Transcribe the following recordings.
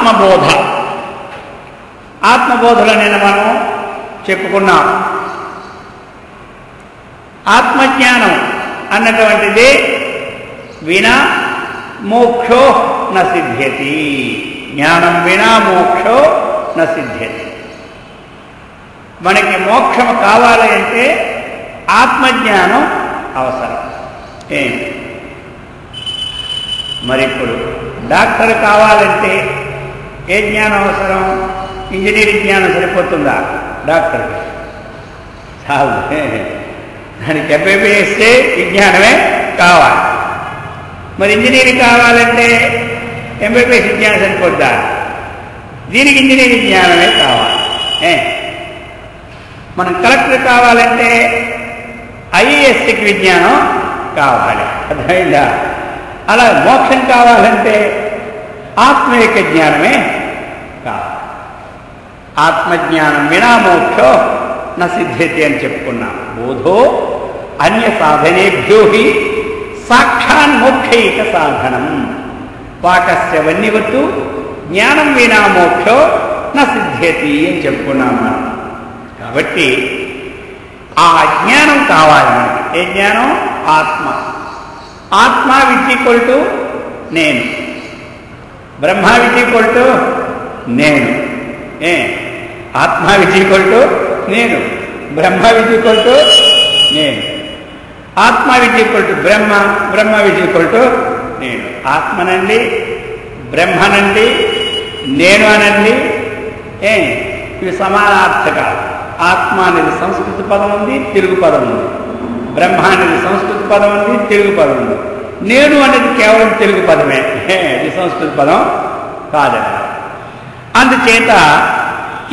ఆత్మబోధ. ఆత్మబోధలో నేను మనం చెప్పుకున్నాం. ఆత్మజ్ఞానం అన్నటువంటిది వినా మోక్షో న సిద్ధ్యతి. జ్ఞానం వినా మోక్షో న సిద్ధ్యతి. మనకి మోక్షం కావాలి అంటే ఆత్మజ్ఞానం అవసరం. మరి ఇప్పుడు డాక్టర్ కావాలంటే ఏ జ్ఞానం అవసరం? ఇంజనీరింగ్ జ్ఞానం సరిపోతుందా డాక్టర్కి? చాలు. దానికి ఎంబీబీఎస్ విజ్ఞానమే కావాలి. మరి ఇంజనీరింగ్ కావాలంటే ఎంబీబీఎస్ విజ్ఞానం సరిపోద్దా? దీనికి ఇంజనీరింగ్ జ్ఞానమే కావాలి. మనం కలెక్టర్ కావాలంటే ఐఏఎస్కి విజ్ఞానం కావాలి. అర్థమైందా? అలా మోక్షం కావాలంటే ఆత్మ యొక్క జ్ఞానమే కావాలి. ఆత్మజ్ఞానం వినా మోక్షో న సిద్ధ్యతి అని చెప్పుకున్నాం. బోధో అన్య సాధనేభ్యో హి సాక్షాన్మోక్షైక సాధనం. పాకస్య వన్యవత్తు జ్ఞానం వినా మోక్షో న సిద్ధ్యతి అని చెప్పుకున్నాము. కాబట్టి ఆ జ్ఞానం కావాలి మనకి. ఏ జ్ఞానం? ఆత్మ. ఆత్మ విజ్ నేను, బ్రహ్మ విజ్ నేను. ఆత్మ విజ్ నేను, బ్రహ్మ విజ్ నేను. ఆత్మ విజ్ బ్రహ్మ, బ్రహ్మ విజ్ నేను. ఆత్మనండి, బ్రహ్మనండి, నేను అనండి. ఇవి సమానార్థకాలు. ఆత్మ అనేది సంస్కృత పదం ఉంది, తెలుగు పదం ఉంది. బ్రహ్మ అనేది సంస్కృత పదం ఉంది, తెలుగు పదం ఉంది. నేను అనేది కేవలం తెలుగు పదమే, ఇది సంస్కృత పదం కాదని. అందుచేత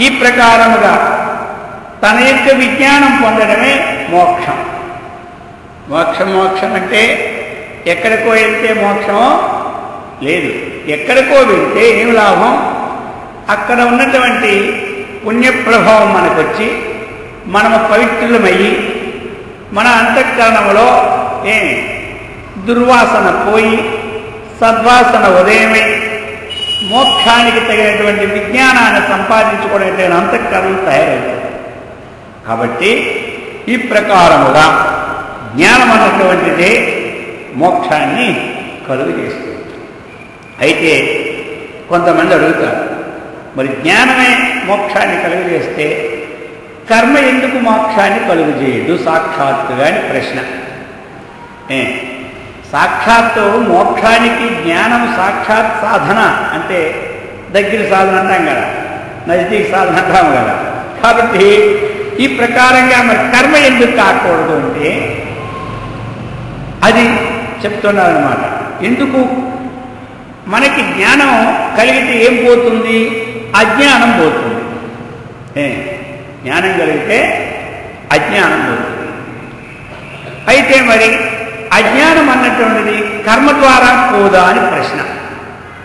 ఈ ప్రకారముగా తన యొక్క విజ్ఞానం పొందడమే మోక్షం. మోక్షం అంటే ఎక్కడికో వెళ్తే మోక్షమో లేదు. ఎక్కడికో వెళ్తే ఏం లాభం? అక్కడ ఉన్నటువంటి పుణ్యప్రభావం మనకొచ్చి మనము పవిత్రులమయ్యి మన అంతఃకరణంలో దుర్వాసన పోయి సద్వాసన ఉదయమై మోక్షానికి తగినటువంటి విజ్ఞానాన్ని సంపాదించుకోవడం అంతఃకరణం తయారవుతుంది. కాబట్టి ఈ ప్రకారముగా జ్ఞానం అన్నటువంటిదే మోక్షాన్ని కలుగు చేస్తుంది. అయితే కొంతమంది అడుగుతారు, మరి జ్ఞానమే మోక్షాన్ని కలుగజేస్తే కర్మ ఎందుకు మోక్షాన్ని కలుగజేయదు సాక్షాత్తుగా అని ప్రశ్న. సాక్షాత్తు మోక్షానికి జ్ఞానం సాక్షాత్ సాధన అంటే దగ్గర సాధన అంటాం కదా, నజదీక్ సాధన అంటాము కదా. కాబట్టి ఈ ప్రకారంగా మరి కర్మ ఎందుకు కాకూడదు అంటే అది చెప్తున్నారన్నమాట. ఎందుకు? మనకి జ్ఞానం కలిగితే ఏం పోతుంది? అజ్ఞానం పోతుంది. జ్ఞానం కలిగితే అజ్ఞానం పోతుంది. అయితే మరి అజ్ఞానం అన్నటువంటిది కర్మ ద్వారా పోదా అని ప్రశ్న.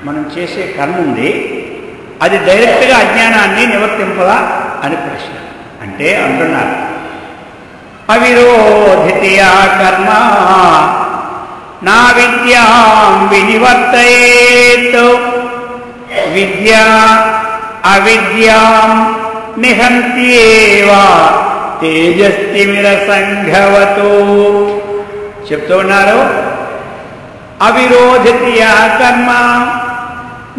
మనం చేసే కర్మ ఉంది, అది డైరెక్ట్గా అజ్ఞానాన్ని నివర్తింపదా అని ప్రశ్న. అంటే అంటున్నారు, అవిరోధితయా కర్మ నా విద్యాం వినివర్తయేత్ విద్యా అవిద్యాం నిహంత్యేవ తేజస్తిమిర సంఘవతో చెప్తూ ఉన్నారు. అవిరోధితయా కర్మ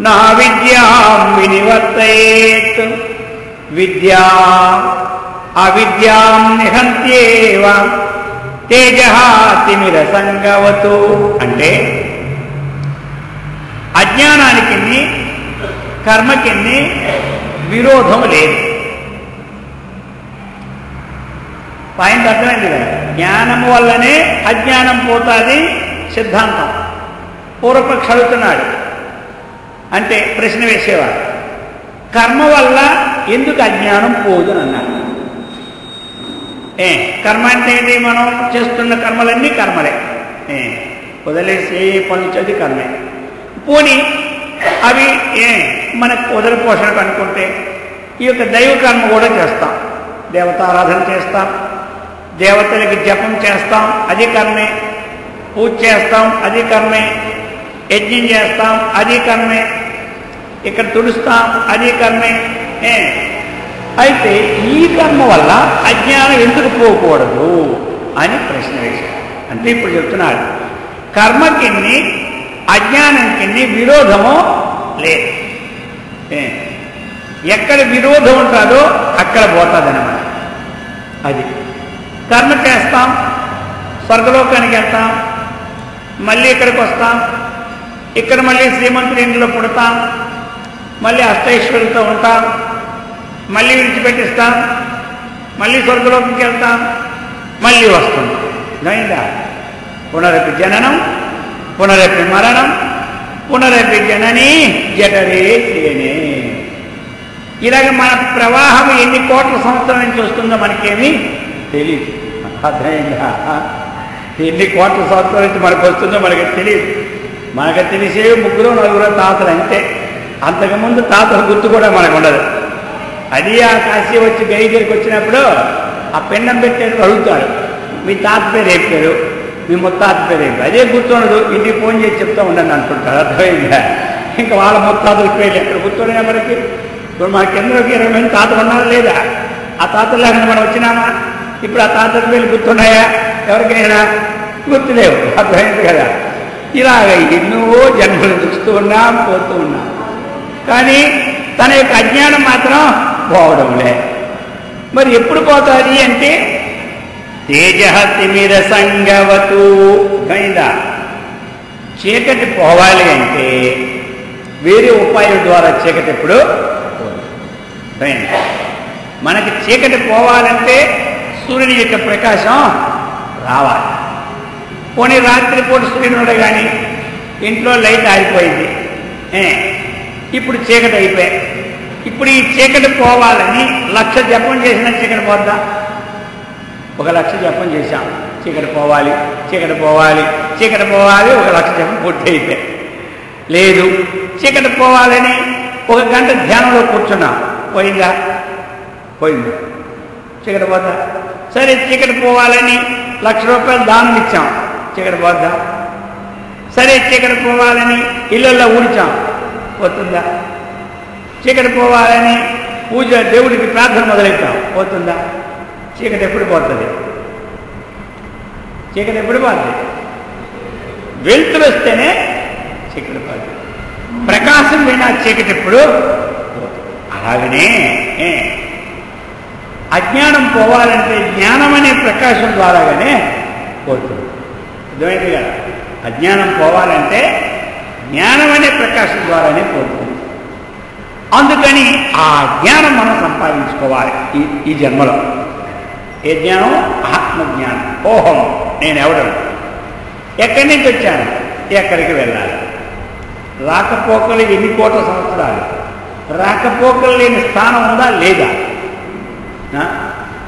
నా విద్యాం వినివర్తయేత్ విద్యా అవిద్యాం నిహంత్యేవ తేజః తిమిర సంగవతు. అంటే అజ్ఞానానికి కర్మకి విరోధం లేదు. పాయింట్ అర్థమైంది కదా. జ్ఞానం వల్లనే అజ్ఞానం పోతుంది సిద్ధాంతం. పూర్వపక్ష అడుగుతున్నాడు అంటే ప్రశ్న వేసేవాడు, కర్మ వల్ల ఎందుకు అజ్ఞానం పోదు అని అన్నాడు. కర్మ అంటే ఏంటి? మనం చేస్తున్న కర్మలన్నీ కర్మలే. వదిలేసి పనులు కర్మే. పోనీ అవి మనకు వదిలి పోషణకు అనుకుంటే ఈ యొక్క దైవ కర్మ కూడా చేస్తాం. దేవతారాధన చేస్తాం, దేవతలకి జపం చేస్తాం, అది కర్మే. పూజ చేస్తాం, అది కర్మే. యజ్ఞం చేస్తాం, అది కర్మే. ఇక్కడ తుడుస్తాం, అది కర్మే. అయితే ఈ కర్మ వల్ల అజ్ఞానం ఎందుకు పోకూడదు అని ప్రశ్న వేశారు. అంటే ఇప్పుడు చెప్తున్నాడు, కర్మకిన్ని అజ్ఞానంకిన్ని విరోధము లేదు. ఎక్కడ విరోధం ఉంటుందో అక్కడ పోతుందన్నమాట. అది కర్మ చేస్తాం, స్వర్గలోకానికి వెళ్తాం, మళ్ళీ ఇక్కడికి వస్తాం, ఇక్కడ మళ్ళీ శ్రీమంతుడి ఇంట్లో పుడతాం, మళ్ళీ అష్టైశ్వర్యులతో ఉంటాం, మళ్ళీ విడిచిపెట్టిస్తాం, మళ్ళీ స్వర్గలోకంకి వెళ్తాం, మళ్ళీ వస్తాం. అయిందా? పునరపి జననం పునరపి మరణం పునరపి జనని జఠరే చేయనే. ఇలాగ మన ప్రవాహం ఎన్ని కోట్ల సంవత్సరాల నుంచి వస్తుందో మనకేమీ తెలియదు. అర్థమైందా? ఎన్ని కోట్ల సంవత్సరాల నుంచి మనకు వస్తుందో మనకి తెలియదు. మనకు తెలిసేవి 3-4 తాతలు అంతే. అంతకుముందు తాతల గుర్తు కూడా మనకు ఉండదు. అది ఆ కాశీ వచ్చి గై దగ్గరికి వచ్చినప్పుడు ఆ పిండం పెట్టేది అడుగుతాడు, మీ తాత పేరు ఏం పేరు, మీ ముత్తాత పేరు ఏం పేరు, అదే గుర్తుండదు. ఇంటికి ఫోన్ చేసి చెప్తా ఉండండి అంటుంటారు. అర్థమైందా? ఇంకా వాళ్ళ ముత్తాతల పేర్లు ఎక్కడ గుర్తుండే మనకి. ఇప్పుడు మనకి ఎందుకు 20 మంది తాతలు ఉన్నారా లేదా? ఆ తాతలు లేకుండా మనం వచ్చినామా? ఇప్పుడు ఆ తాతల పేర్లు గుర్తున్నాయా? ఎవరికైనా గుర్తులేవు. అర్థమైంది కదా? ఇలాగ ఎన్నో జన్మలు చూస్తూ ఉన్నాం, పోతూ ఉన్నాం. కానీ తన యొక్క అజ్ఞానం మాత్రం పోవడంలే. మరి ఎప్పుడు పోతుంది అంటే తేజ తిమిర సంగవతు. అయిందా? చీకటి పోవాలి అంటే వేరే ఉపాయం ద్వారా చీకటి ఎప్పుడు మనకి చీకటి పోవాలంటే సూర్యుని యొక్క ప్రకాశం రావాలి. పోనీ రాత్రిపూట సూర్యుడు కానీ ఇంట్లో లైట్ ఆగిపోయింది, ఇప్పుడు చీకటి అయిపోయాయి. ఇప్పుడు ఈ చీకటి పోవాలని 1,00,000 జపం చేసినా చీకటి పోద్దా? 1,00,000 జపం చేశాం, చీకటి పోవాలి, చీకటి పోవాలి, చీకటి పోవాలి, 1,00,000 జపం పూర్తి అయిపోయాయి. లేదు, చీకటి పోవాలని 1 గంట ధ్యానంలో కూర్చున్నాం, పోయిందా? పోయింది. చీకటి పోద్దా? సరే, చీకటి పోవాలని 1,00,000 రూపాయలు దానం ఇచ్చాం, చీకటి పోద్దా? సరే, చీకటి పోవాలని ఇళ్ళల్లో ఊడ్చాం, పోతుందా? చీకటి పోవాలని పూజ దేవుడికి ప్రార్థన మొదలెట్టాం, పోతుందా? చీకటి ఎప్పుడు పోతుంది? చీకటి ఎప్పుడు పోతుంది? వెలుతురు వస్తేనే చీకటి పోతుంది. ప్రకాశం వినా చీకటి ఎప్పుడు పోతుంది. అలాగనే అజ్ఞానం పోవాలంటే జ్ఞానం అనే ప్రకాశం ద్వారాగానే పోతుంది. అర్థమైంది కదా? అజ్ఞానం పోవాలంటే జ్ఞానం అనే ప్రకాశం ద్వారానే పోతుంది. అందుకని ఆ జ్ఞానం మనం సంపాదించుకోవాలి ఈ జన్మలో. ఏ జ్ఞానం? ఆత్మజ్ఞానం. ఓహం, నేను ఎవడను, ఎక్కడి నుంచి వచ్చాను, ఎక్కడికి వెళ్ళాలి, రాకపోకలు ఎన్ని కోట్ల సంవత్సరాలు, రాకపోకలు లేని స్థానం ఉందా లేదా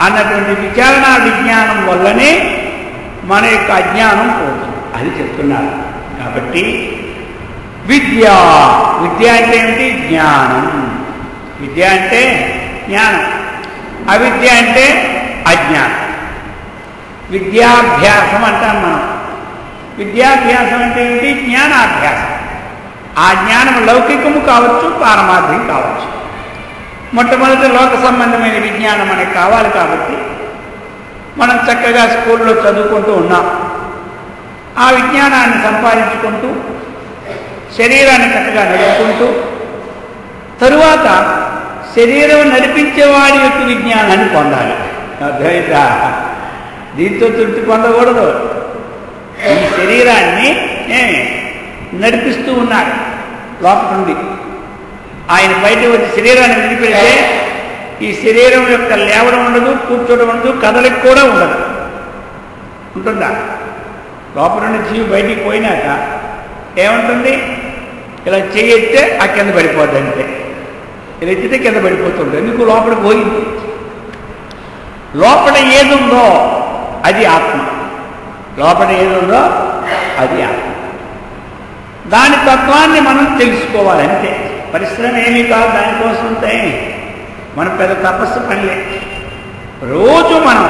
అన్నటువంటి విచారణ విజ్ఞానం వల్లనే మన యొక్క అజ్ఞానం పోతుంది. అది చెప్తున్నారు. కాబట్టి విద్య, విద్య అంటే ఏమిటి? జ్ఞానం. విద్య అంటే జ్ఞానం, అవిద్య అంటే అజ్ఞానం. విద్యాభ్యాసం అంటాం మనం. విద్యాభ్యాసం అంటే ఏమిటి? జ్ఞానాభ్యాసం. ఆ జ్ఞానం లౌకికము కావచ్చు, పారమార్థికం కావచ్చు. మొట్టమొదటి లోక సంబంధమైన విజ్ఞానం మనకు కావాలి. కాబట్టి మనం చక్కగా స్కూల్లో చదువుకుంటూ ఉన్నాం. ఆ విజ్ఞానాన్ని సంపాదించుకుంటూ శరీరాన్ని చక్కగా నడుపుకుంటూ తరువాత శరీరం నడిపించేవాడి యొక్క విజ్ఞానాన్ని పొందాలి. అర్థమైందా? దీంతో తృప్తి పొందకూడదు. ఈ శరీరాన్ని నడిపిస్తూ ఉన్నాడు లోపల నుండి. ఆయన బయట వచ్చి శరీరాన్ని విడిపెడితే ఈ శరీరం యొక్క లేవడం ఉండదు, కూర్చోవడం ఉండదు, కదలిక కూడా ఉండదు. ఉంటుందా? లోపల నుండి జీవి బయటికి పోయినాక ఏముంటుంది? ఇలా చేయెత్తే ఆ కింద పడిపోద్ది, అంతే. ఇలా ఎత్తితే కింద పడిపోతుంది. ఎందుకు? లోపలికి పోయింది. లోపల ఏదుందో అది ఆత్మ. లోపల ఏదుందో అది ఆత్మ. దాని తత్వాన్ని మనం తెలుసుకోవాలంటే పరిశ్రమ ఏమీ కాదు. దానికోసం మనం పెద్ద తపస్సు పనిలే. రోజు మనం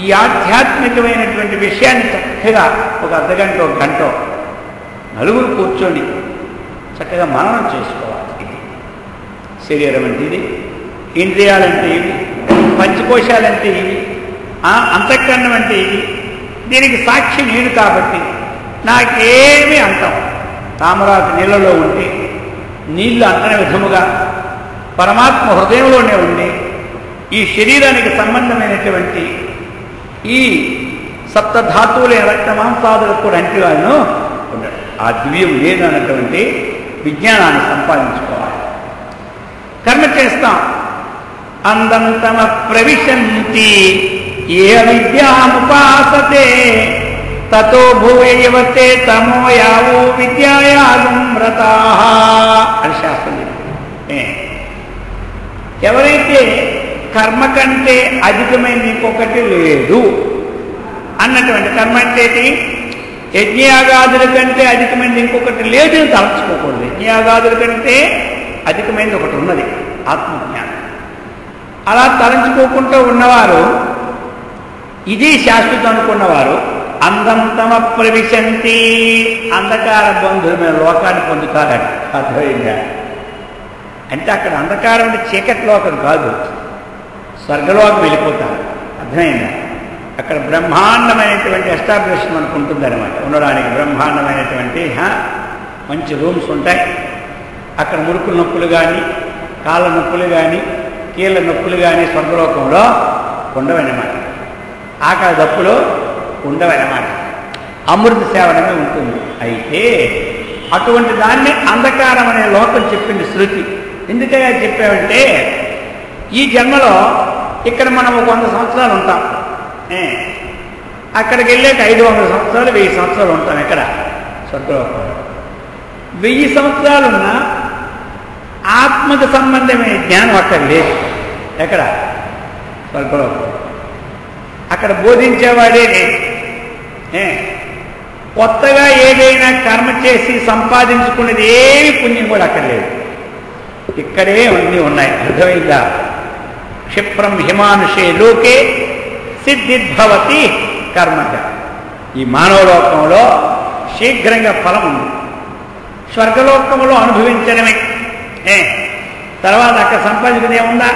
ఈ ఆధ్యాత్మికమైనటువంటి విషయాన్ని చక్కగా ఒక అర్ధగంట, 1 గంట నలుగురు కూర్చొని చక్కగా మననం చేసుకోవాలి. శరీరం అంటే ఇది, ఇంద్రియాలంటే ఇవి, పంచకోశాలంటే ఇవి, అంతఃకరణం అంటే ఇది. దీనికి సాక్షి నేను కాబట్టి నాకేమీ అంతం. తామరాకు నీళ్ళలో ఉంటే నీళ్లు అంతనే విధముగా పరమాత్మ హృదయంలోనే ఉండి ఈ శరీరానికి సంబంధమైనటువంటి ఈ సప్తధాతువులైన రక్త మాంసాదులకు కూడా అంటివాను ఉన్నాడు. ఆ దివ్యం లేదు అన్నటువంటి విజ్ఞానాన్ని సంపాదించుకోవాలి. కర్మ చేస్తాం. అందంతమ ప్రవిశంతి ఏ విద్యాముపాసతే తతో భూయవతే తమో యావో విద్యాయాగం వ్రతాః అని శాస్త్రం చెప్పింది. ఎవరైతే కర్మ కంటే అధికమైనది ఇంకొకటి లేదు అన్నటువంటి, కర్మ అంటే యజ్ఞయాగాదుల కంటే అధికమైనది ఇంకొకటి లేదు అని తలంచుకోకూడదు. యజ్ఞయాగాదుల కంటే అధికమైనది ఒకటి ఉన్నది, ఆత్మజ్ఞానం. అలా తలంచుకోకుండా ఉన్నవారు, ఇది శాశ్వతం అనుకున్నవారు అందంతమ ప్రవిశంతి, అంధకార బంధువులమైన లోకాన్ని పొందుతారని. అర్థమైందా? అంటే అక్కడ అంధకారం అంటే చీకటి లోకం కాదు, స్వర్గలోకం వెళ్ళిపోతారు. అర్థమైందా? అక్కడ బ్రహ్మాండమైనటువంటి ఎస్టాబ్లిష్మెంట్ మనకు ఉంటుందన్నమాట. ఉండడానికి బ్రహ్మాండమైనటువంటి మంచి రూమ్స్ ఉంటాయి. అక్కడ మురుకుల నొప్పులు కానీ, కాళ్ళ నొప్పులు కానీ, కీళ్ళ నొప్పులు కానీ స్వర్గలోకంలో ఉండవన్నమాట. ఆకలి దప్పులు ఉండవన్నమాట. అమృత సేవనమే ఉంటుంది. అయితే అటువంటి దాన్ని అంధకారం అనే లోకం చెప్పింది శృతి. ఎందుకగా చెప్పామంటే, ఈ జన్మలో ఇక్కడ మనం 100 సంవత్సరాలు ఉంటాం. అక్కడికి వెళ్ళాక 500 సంవత్సరాలు 1000 సంవత్సరాలు ఉంటాం. ఎక్కడ? స్వర్గలోకంలో. 1000 సంవత్సరాలున్నా ఆత్మకు సంబంధమైన జ్ఞానం అక్కడ లేదు. ఎక్కడ? స్వర్గలోకంలో. అక్కడ బోధించేవాడే లేదు. కొత్తగా ఏదైనా కర్మ చేసి సంపాదించుకునేది ఏమి పుణ్యం కూడా అక్కడ లేదు. ఇక్కడే అన్నీ ఉన్నాయి. అర్థమైందా? క్షిప్రం హిమానుషే లోకే సిద్ధిద్భవతి కర్మజ. ఈ మానవ లోకంలో శీఘ్రంగా ఫలం ఉంది. స్వర్గలోకంలో అనుభవించడమే. తర్వాత అక్కడ సంపాదించుకునే ఉందా?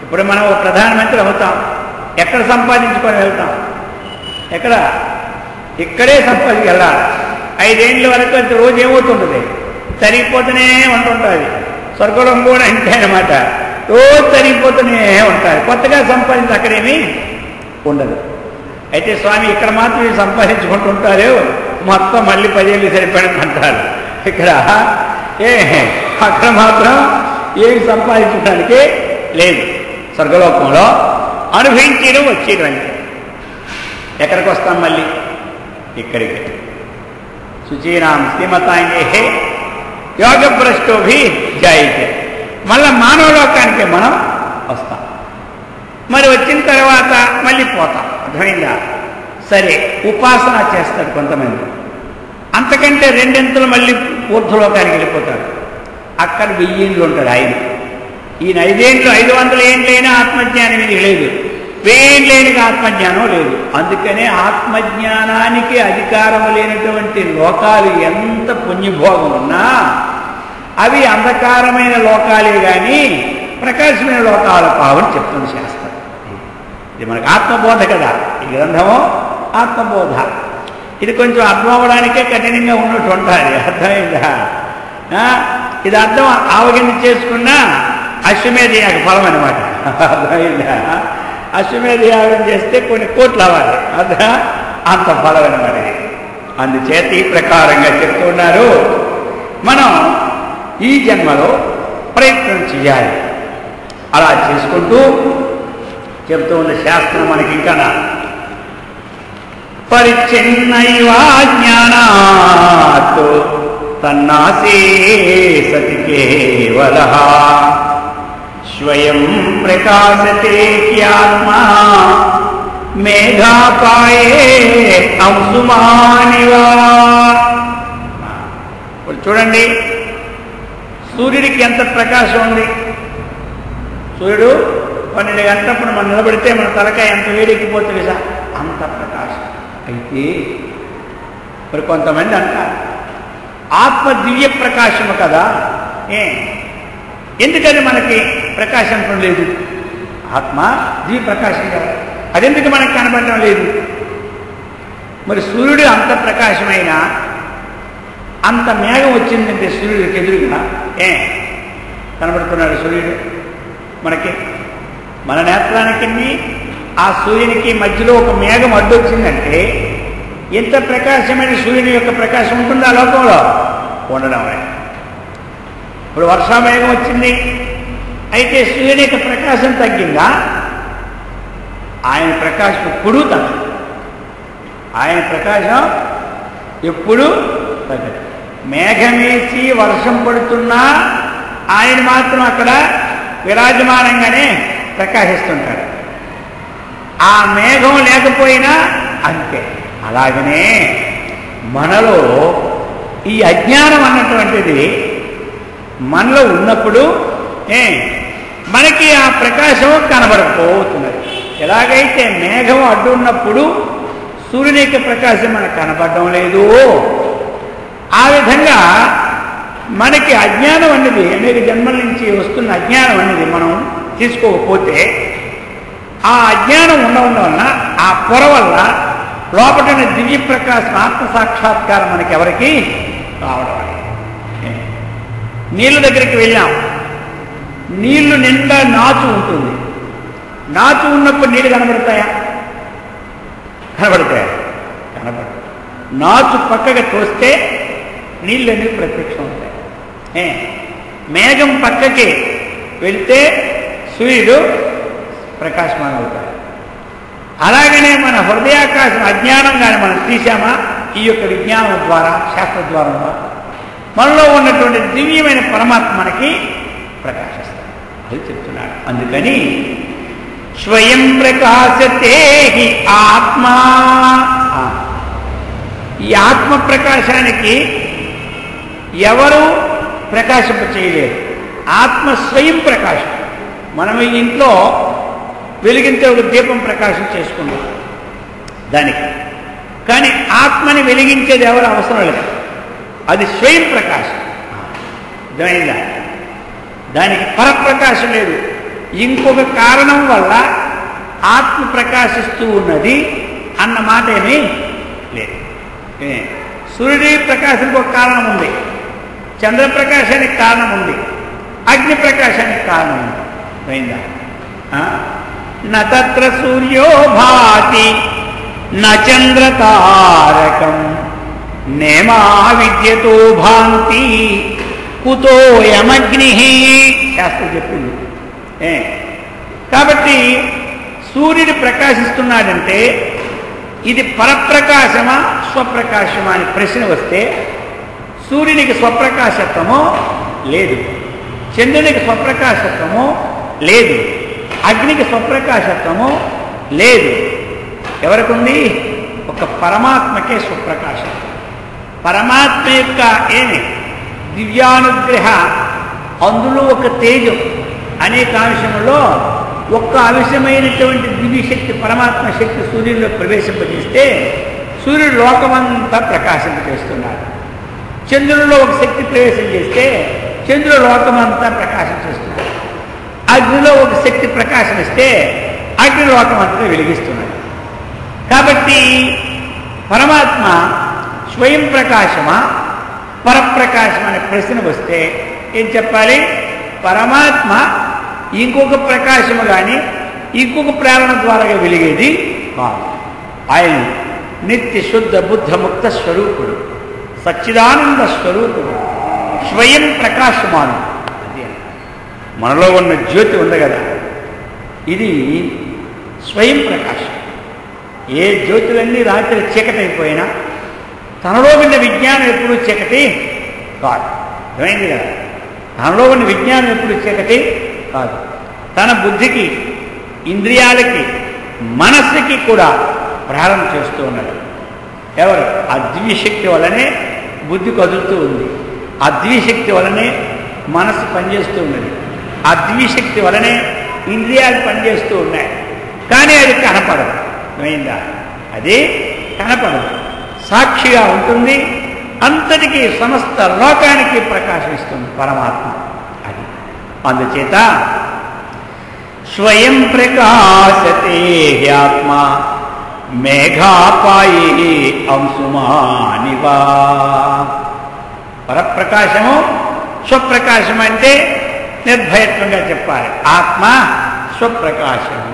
ఇప్పుడు మనం ప్రధానమంత్రి అవుతాం. ఎక్కడ సంపాదించుకొని వెళ్తాం? ఎక్కడ? ఇక్కడే సంపాదించి వెళ్ళాలి. 5 ఏళ్ళ వరకు అది రోజు ఏమవుతుంటుంది? సరిగిపోతూనే ఉంటుంటుంది. స్వర్గలోకం కూడా అంతే అనమాట. రోజు సరిగిపోతూనే ఉంటారు. కొత్తగా సంపాదించి అక్కడేమీ ఉండదు. అయితే స్వామి ఇక్కడ మాత్రం సంపాదించుకుంటుంటారు, మొత్తం మళ్ళీ 10 ఏళ్ళు సరిపడమంటారు. ఇక్కడ అక్కడ మాత్రం ఏమి సంపాదించడానికి లేదు. స్వర్గలోకంలో అనుభవించడం వచ్చేయడం అంటే. ఎక్కడికి వస్తాం మళ్ళీ? ఇక్కడికి. శుచీనాం శ్రీమతాంగే యోగభ్రష్టోభి జాయితే. మళ్ళా మానవలోకానికి మనం వస్తాం. మరి వచ్చిన తర్వాత మళ్ళీ పోతాం. అర్థమైందా? సరే, ఉపాసన చేస్తాడు కొంతమంది. అంతకంటే 2 ఇంతలు మళ్ళీ ఊర్ధ్వలోకానికి వెళ్ళిపోతాడు. అక్కడ 1000 ఏళ్ళు ఉంటాడు ఆయన. ఈయన 5 ఏళ్ళు 500 ఏండ్లైనా ఆత్మజ్ఞానం ఇది లేదు. 1000 ఏళ్ళైనకి ఆత్మజ్ఞానం లేదు. అందుకనే ఆత్మజ్ఞానానికి అధికారం లేనటువంటి లోకాలు ఎంత పుణ్యభోగం ఉన్నా అవి అంధకారమైన లోకాలే కానీ ప్రకాశమైన లోకాల కావని చెప్తుంది శాస్త్రం. ఇది మనకు ఆత్మబోధ కదా. ఈ గ్రంథము ఆత్మబోధ. ఇది కొంచెం అర్థం అవ్వడానికే కఠినంగా ఉన్నట్టు ఉంటుంది. అర్థమైందా? ఇది అర్థం ఆవగింది చేసుకున్నా అశ్వమేధ యాగ ఫలం అనమాట. అర్థమైందా? అశ్వమేధ యాగం చేస్తే కొన్ని కోట్లు అవ్వాలి. అంత ఫలం అనమాట. అందుచేత ఈ ప్రకారంగా చెప్తున్నారు. మనం ఈ జన్మలో ప్రయత్నం చేయాలి. అలా చేసుకుంటూ చెప్తూ ఉన్న శాస్త్రం మనకి ఇంకా పరిచ్ఛిన్నైవా జ్ఞానాత్ తన్నాసే సతి కేవలః స్వయం ప్రకాశతే హ్యాత్మా మేఘాపాయే అంశుమానివా. ఇప్పుడు చూడండి, సూర్యుడికి ఎంత ప్రకాశం ఉంది. సూర్యుడు 12 గంటలప్పుడు మనం నిలబడితే మన తలకాయ ఎంత వేడెక్కిపోతుంది సార్, అంత ప్రకాశం. అయితే మరి కొంతమంది అంటారు ఆత్మ దివ్య ప్రకాశము కదా. ఎందుకని మనకి ప్రకాశించడం లేదు? ఆత్మ దివ్య ప్రకాశం కదా, అదెందుకు మనకు కనబడటం లేదు? మరి సూర్యుడు అంత ప్రకాశమైన అంత మేఘం వచ్చిందంటే సూర్యుడికి ఎదురుగా కనబడుతున్నాడు సూర్యుడు మనకి. మన నేత్రానికి ఆ సూర్యునికి మధ్యలో ఒక మేఘం అడ్డొచ్చిందంటే ఎంత ప్రకాశమైన సూర్యుని యొక్క ప్రకాశం ఉంటుందా లోకంలో? ఉండడం. ఇప్పుడు వర్షామేఘం వచ్చింది, అయితే సూర్యుని యొక్క ప్రకాశం తగ్గిందా? ఆయన ప్రకాశం ఎప్పుడూ తగ్గదు. ఆయన ప్రకాశం ఎప్పుడూ తగ్గదు. మేఘమేసి వర్షం పడుతున్నా ఆయన మాత్రం అక్కడ విరాజమానంగానే ప్రకాశిస్తుంటాడు. ఆ మేఘం లేకపోయినా అంతే. అలాగనే మనలో ఈ అజ్ఞానం అన్నటువంటిది మనలో ఉన్నప్పుడు మనకి ఆ ప్రకాశం కనబడకపోతున్నది. ఎలాగైతే మేఘం అడ్డు ఉన్నప్పుడు సూర్యుని యొక్క ప్రకాశం మనకు కనబడడం లేదు, ఆ విధంగా మనకి అజ్ఞానం అనేది అనేక జన్మల నుంచి వస్తున్న అజ్ఞానం అనేది మనం తీసుకోకపోతే ఆ అజ్ఞానం ఉండడం వలన ఆ పొర వల్ల లోపల దివ్య ప్రకాశం ఆత్మ సాక్షాత్కారం మనకి ఎవరికి రావడం. నీళ్ళ దగ్గరికి వెళ్ళాం, నీళ్లు నిండా నాచు ఉంటుంది. నాచు ఉన్నప్పుడు నీళ్ళు కనబడతాయా? కనబడతాయా? కనబడతాయి. నాచు పక్కగా తోస్తే నీళ్ళన్నీ ప్రత్యక్షం అవుతాయి. మేఘం పక్కకి వెళ్తే సూర్యుడు ప్రకాశమానం అవుతాడు. అలాగనే మన హృదయాకాశం అజ్ఞానంగానే మనం తీసామా ఈ యొక్క విజ్ఞానం ద్వారా, శాస్త్ర ద్వారా మనలో ఉన్నటువంటి దివ్యమైన పరమాత్మ మనకి ప్రకాశిస్తాడు. అది చెప్తున్నాడు. అందుకని స్వయం ప్రకాశతే హి ఆత్మా. ఈ ఆత్మ ప్రకాశానికి ఎవరు ప్రకాశింప చేయలేరు. ఆత్మ స్వయం ప్రకాశం. మనం ఈ ఇంట్లో వెలిగించే ఒక దీపం ప్రకాశం చేసుకున్నాం దానికి, కానీ ఆత్మని వెలిగించేది ఎవరు అవసరం లేదు. అది స్వయం ప్రకాశం. అర్థమైందా? దానికి పరప్రకాశం లేదు. ఇంకొక కారణం వల్ల ఆత్మ ప్రకాశిస్తూ ఉన్నది అన్న మాట ఏమీ లేదు. సూర్యుడి ప్రకాశానికి ఒక కారణం ఉంది, చంద్రప్రకాశానికి కారణం ఉంది, అగ్ని ప్రకాశానికి కారణం ఉంది. అయిందా? నత్ర సూర్యో భాతి నచంద్రతారకం నేమా విద్యతో భాంతి కుతోయమగ్ని. శాస్త్రం చెప్పింది. కాబట్టి సూర్యుడు ప్రకాశిస్తున్నాడంటే ఇది పరప్రకాశమా స్వప్రకాశమా అని ప్రశ్న వస్తే సూర్యునికి స్వప్రకాశత్వమో లేదు, చంద్రునికి స్వప్రకాశత్వమో లేదు, అగ్నికి స్వప్రకాశత్వమో లేదు. ఎవరికి ఉంది? ఒక పరమాత్మకే స్వప్రకాశం. పరమాత్మ యొక్క దివ్యానుగ్రహ, అందులో ఒక తేజం అనేక అంశంలో ఒక్క అంశమైనటువంటి దివ్యశక్తి పరమాత్మ శక్తి సూర్యుల్లో ప్రవేశింపజేస్తే సూర్యుడు లోకమంతా ప్రకాశింపజేస్తున్నాడు. చంద్రుల్లో ఒక శక్తి ప్రవేశం చేస్తే చంద్రుడు లోకమంతా ప్రకాశం చేస్తున్నాడు. అగ్నిలో ఒక శక్తి ప్రకాశమిస్తే అగ్ని లోకమంతా వెలిగిస్తున్నాడు. కాబట్టి పరమాత్మ స్వయం ప్రకాశమా పరప్రకాశం అనే ప్రశ్న వస్తే ఏం చెప్పాలి? పరమాత్మ ఇంకొక ప్రకాశము కానీ ఇంకొక ప్రేరణ ద్వారా వెలిగేది కాదు. ఆయన నిత్య శుద్ధ బుద్ధ ముక్త స్వరూపుడు, సచ్చిదానంద స్వరూపుడు, స్వయం ప్రకాశమాను. అది మనలో ఉన్న జ్యోతి ఉంది కదా, ఇది స్వయం ప్రకాశం. ఏ జ్యోతులన్నీ రాత్రి చీకటైపోయినా తనలో ఉన్న విజ్ఞానం ఎప్పుడు చీకటి కాదు. అర్థమైంది కదా? తనలో ఉన్న విజ్ఞానం ఎప్పుడు చీకటి కాదు. తన బుద్ధికి, ఇంద్రియాలకి, మనస్సుకి కూడా ప్రారంభం చేస్తూ ఉన్నాడు. ఎవరు? ఆ దివ్యశక్తి వల్లనే బుద్ధి కదులుతూ ఉంది, ఆ దివ్యశక్తి వల్లనే మనస్సు పనిచేస్తూ ఉన్నది, ఆ దివ్యశక్తి వల్లనే ఇంద్రియాలు పనిచేస్తూ ఉన్నాయి. కానీ అది కనపడదు. అర్థమైందా? అది కనపడదు, సాక్షిగా ఉంటుంది. అంతటికీ సమస్త లోకానికి ప్రకాశిస్తుంది పరమాత్మ. అది అందుచేత స్వయం ప్రకాశతే ఆత్మ మేఘాపాయి అంశుమానివా. పరప్రకాశము స్వప్రకాశం అంటే నిర్భయత్వంగా చెప్పాలి. ఆత్మ స్వప్రకాశము.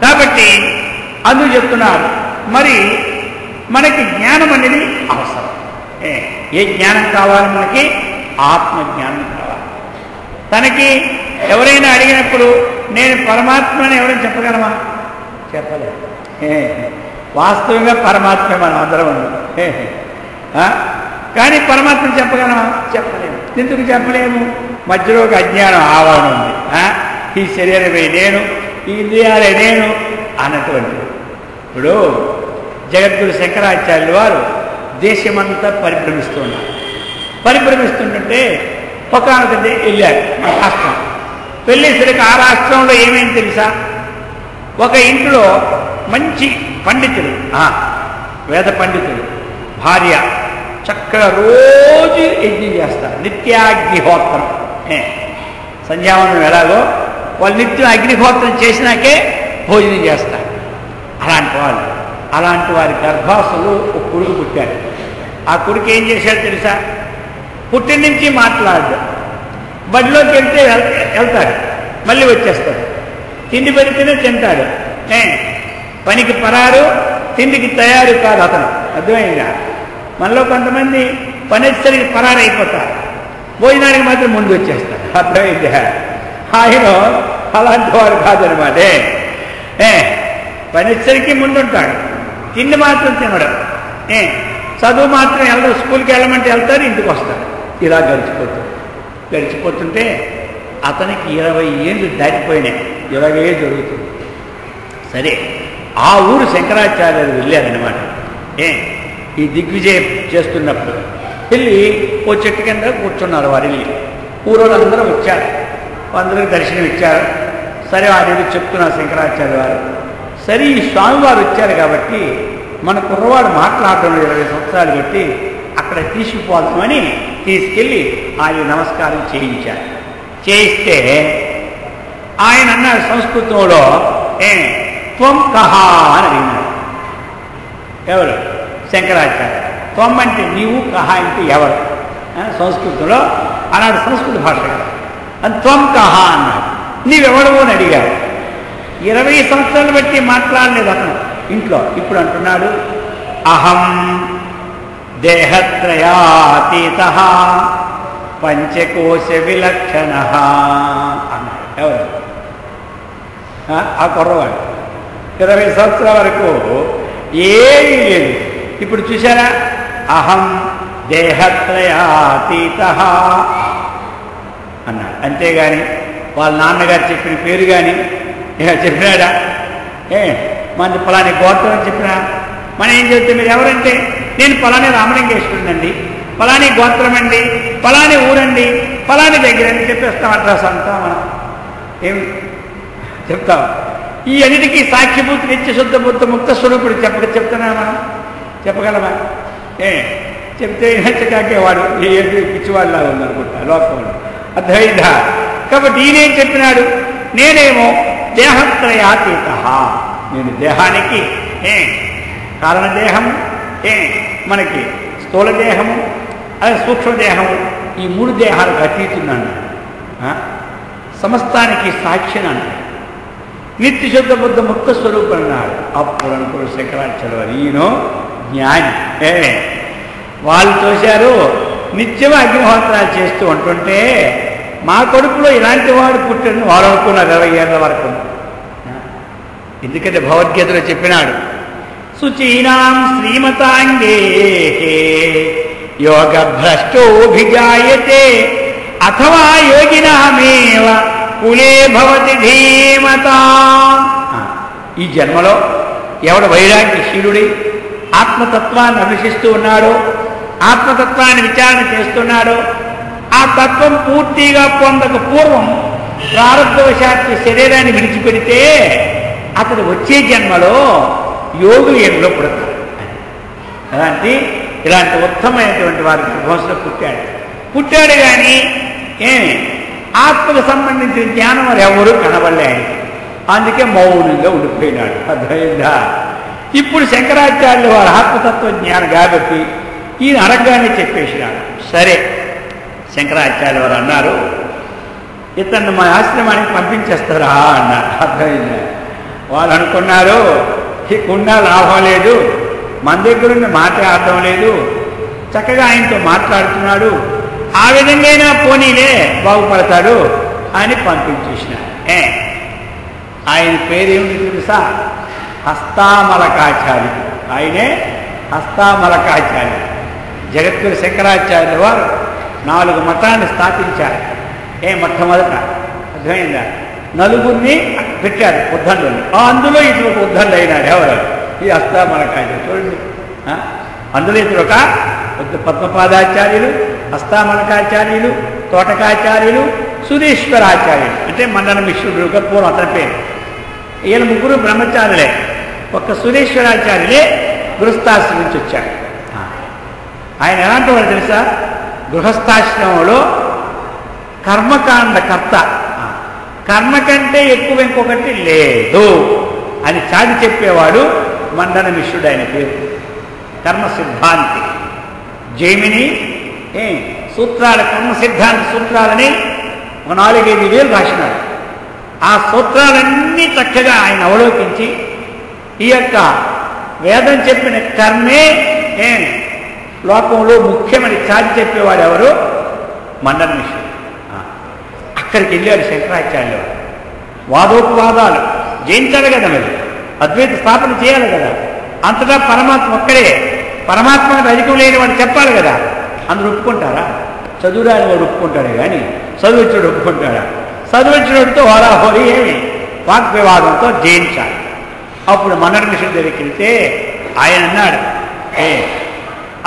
కాబట్టి అందుకు చెప్తున్నారు. మరి మనకి జ్ఞానం అనేది అవసరం. ఏ జ్ఞానం కావాలి మనకి? ఆత్మజ్ఞానం కావాలి. తనకి ఎవరైనా అడిగినప్పుడు నేను పరమాత్మని ఎవరైనా చెప్పగలమా? చెప్పలేదు. వాస్తవంగా పరమాత్మ మనం అందరం ఉన్నాం. కానీ పరమాత్మని చెప్పగలమా? చెప్పలేము. ఎందుకు చెప్పలేము? మధ్యలో ఒక అజ్ఞానం ఆవరణ ఉంది. ఈ శరీరమే నేను, ఈ ఇంద్రియాలే నేను అన్నటువంటి. ఇప్పుడు జగద్గురు శంకరాచార్యులు వారు దేశమంతా పరిభ్రమిస్తున్నారు. పరిభ్రమిస్తుంటే ఒకనొక వెళ్ళారు మన రాష్ట్రం. వెళ్ళేసరికి ఆ రాష్ట్రంలో ఏమేమి తెలుసా? ఒక ఇంట్లో మంచి పండితుడు, వేద పండితుడు భార్య చక్కగా రోజు యజ్ఞం చేస్తారు. నిత్యాగ్నిహోత్రం. సంధ్యావనం ఎలాగో వాళ్ళు నిత్యం అగ్నిహోత్రం చేసినాకే భోజనం చేస్తారు. అలాంటి వారి గర్భాసులు ఒక కొడుకు పుట్టాడు. ఆ కొడుకు ఏం చేశాడు తెలుసా? పుట్టిన నుంచి మాట్లాడు. బడిలోకి వెళ్తాడు, మళ్ళీ వచ్చేస్తాడు. తిండి పెడితేనే తింటాడు. పనికి పరారు, తిండికి తయారు కాదు అతను. అర్థమైందా? మనలో కొంతమంది పనిసరికి పరారైపోతారు, భోజనానికి మాత్రం ముందు వచ్చేస్తారు. అర్థమైందా? ఆయన అలాంటి వాడు కాదనమాట. పనిసరికి ముందుంటాడు, తిండి మాత్రం తినడం. చదువు మాత్రం వెళ్ళడం, స్కూల్కి వెళ్ళమంటే వెళ్తారు, ఇంటికి వస్తారు. ఇలా గడిచిపోతుంటే అతనికి 20 ఏళ్ళు దాటిపోయినాయి. ఇలాగే జరుగుతుంది. సరే, ఆ ఊరు శంకరాచార్యులు వెళ్ళారనమాట. ఈ దిగ్విజయం చేస్తున్నప్పుడు వెళ్ళి ఓ చెట్టు కింద కూర్చున్నారు. వారు వెళ్ళి ఊరోళ్ళందరూ వచ్చారు, అందరికి దర్శనం ఇచ్చారు. సరే, ఆయన చెప్తున్నారు శంకరాచార్య వారు. సరే, ఈ స్వామివారు వచ్చారు కాబట్టి మన కుర్రవాడు మాట్లాడటం 20 సంవత్సరాలు బట్టి అక్కడ తీసుకుపోదామని తీసుకెళ్ళి ఆయన నమస్కారం చేయించారు. చేయిస్తే ఆయన అన్నాడు సంస్కృతంలో, త్వం కహా అని అడిగినాడు. ఎవరు? శంకరాచార్య. త్వం అంటే నీవు, కహా అంటే ఎవరు సంస్కృతంలో అన్నాడు. సంస్కృత భాష కదా. అని త్వం కహా అన్నాడు. నీవెవడవు అని అడిగాడు. 20 సంవత్సరాలు బట్టి మాట్లాడలేదు అతను ఇంట్లో. ఇప్పుడు అంటున్నాడు, అహం దేహత్రయాతీత పంచకోశ విలక్షణ అన్నాడు. ఎవరు? ఆ కుర్రవాడు. 20 సంవత్సరాల వరకు ఏమీ లేదు. ఇప్పుడు చూసారా, అహం దేహత్రయాతీత అన్నాడు. అంతేగాని వాళ్ళ నాన్నగారు చెప్పిన పేరు కానీ చెప్పినాడా? మనది పలాని గోత్రం అని చెప్పినా మనం ఏం చెప్తే మీరు ఎవరంటే నేను పలాని రామలింగేశ్వరుడండి, పలాని గోత్రం అండి, పలాని ఊరండి, పలాని దగ్గర అని చెప్పేస్తాం. అడ్రస్ అంతా మనం ఏమి చెప్తాం. ఈ అన్నిటికీ సాక్షిభూతి నిత్య శుద్ధ బుద్ధ ముక్త స్వరూపుడు చెప్తున్నా మనం చెప్పగలమా? చెప్తే చకాకేవాడు పిచ్చివాడిలాగా ఉందనుకుంటా లోకంలో. అర్థమైందా? కాబట్టి ఈయనేం చెప్పినాడు? నేనేమో దేహత్రయాతీత, నేను దేహానికి కారణదేహము, మనకి స్థూల దేహము, అదే సూక్ష్మదేహము, ఈ 3 దేహాలకు అతీతున్నాను. సమస్తానికి సాక్షిని అన్నాడు. నిత్య శుద్ధ బుద్ధ ముక్త స్వరూపం అన్నాడు. అప్పుడు అనుకోడు శంకరాచార్య వారు, ఈయన జ్ఞాని. వాళ్ళు చూశారు నిత్యం అగ్నిహోత్రాలు చేస్తూ ఉంటుంటే మా కొడుకులో ఇలాంటి వాడు పుట్టిన వారు అనుకున్నారు 20 ఏళ్ళ వరకు. ఎందుకంటే భగవద్గీతలో చెప్పినాడు, శుచీనాం శ్రీమతాంగే యోగ భ్రష్టోభిజాయతే అథవా యోగినామేవ కులే భవతి ధీమత. ఈ జన్మలో ఎవడు వైరాగ్యశీలుడి ఆత్మతత్వాన్ని అభిషిస్తూ ఉన్నాడో, ఆత్మతత్వాన్ని విచారణ చేస్తున్నాడో, ఆ తత్వం పూర్తిగా పొందక పూర్వం ప్రారంభవశాత్తు శరీరాన్ని విడిచిపెడితే అతడు వచ్చే జన్మలో యోగులు ఎన్నో పుడతారు. ఇలాంటి ఉత్తమమైనటువంటి వారి వంశంలో పుట్టాడు కానీ ఏమి ఆత్మకు సంబంధించిన జ్ఞానం మరి ఎవరు కనబడలే ఆయనకి. అందుకే మౌనంగా ఉండిపోయినాడు. అర్థమైందా? ఇప్పుడు శంకరాచార్యులు వారు ఆత్మతత్వ జ్ఞానం కాబట్టి ఈయన అడగగానే చెప్పేసినాడు. సరే, శంకరాచార్యులు వారు అన్నారు, ఇతన్ని మా ఆశ్రమానికి పంపించేస్తారా అన్నారు. అర్థమైందా? వాళ్ళు అనుకున్నారు ఉన్న లాభం లేదు, మన దగ్గర ఉన్న మాట అర్థం లేదు, చక్కగా ఆయనతో మాట్లాడుతున్నాడు, ఆ విధంగా పోనీలే బాగుపడతాడు అని పంపించేసినాడు. ఆయన పేరేమిటి తెలుసా? హస్తామలకాచార్యుడు. ఆయనే హస్తామలకాచార్యుడు. జగద్గురు శంకరాచార్యుల వారు 4 మతాన్ని స్థాపించారు. మొట్టమొదట అర్థమైందా? నలుగురిని పెట్టారు ఉద్ధండుని. అందులో ఇతను ఒక ఉద్ధండు అయినాడు. ఎవరు? ఈ హస్తామలకాచార్యుడు. చూడండి, అందులో ఇతను ఒక పద్మపాదాచార్యులు, హస్తామలకాచార్యులు, తోటకాచార్యులు, సుధీశ్వరాచార్యులు. అంటే మండన మిశ్రుడు పూర్వం అతని పేరు. ఈయన ముగ్గురు బ్రహ్మచారులే. ఒక్క సుధీశ్వరాచార్యులే గృహస్థాశ్రమం నుంచి వచ్చాడు. ఆయన ఎలాంటి వాడు తెలుసా? గృహస్థాశ్రమంలో కర్మకాండకర్త. కర్మ కంటే ఎక్కువ ఇంకొకటి లేదు అని చాటి చెప్పేవాడు మండన మిశ్రుడు. ఆయన పేరు కర్మ సిద్ధాంతి. జైమిని సూత్రాల కర్మ సిద్ధాంత సూత్రాలని 4-5 వేలు రాసినాడు. ఆ సూత్రాలన్నీ చక్కగా ఆయన అవలోకించి ఈ యొక్క వేదం చెప్పిన కర్మే లోకంలో ముఖ్యమని చాటి చెప్పేవాడు ఎవరు? మండన మిశ్రుడు. అక్కడికి వెళ్ళాడు శంకరాచార్యులు. వాదోపవాదాలు జయించాలి కదా, మరి అద్వైత స్థాపన చేయాలి కదా. అంతటా పరమాత్మ ఒక్కడే, పరమాత్మకు అధికం లేని వాడు చెప్పాలి కదా. అందరూ ఒప్పుకుంటారా? చదువురాని వాడు ఒప్పుకుంటాడే కానీ చదువుచ్చుడు ఒప్పుకుంటాడా? చదువుచ్చినోడితో హోరాహోరీ వాగ్వివాదంతో జయించాలి. అప్పుడు మండన మిశ్రుడి దగ్గరికి వెళ్తే ఆయన అన్నాడు,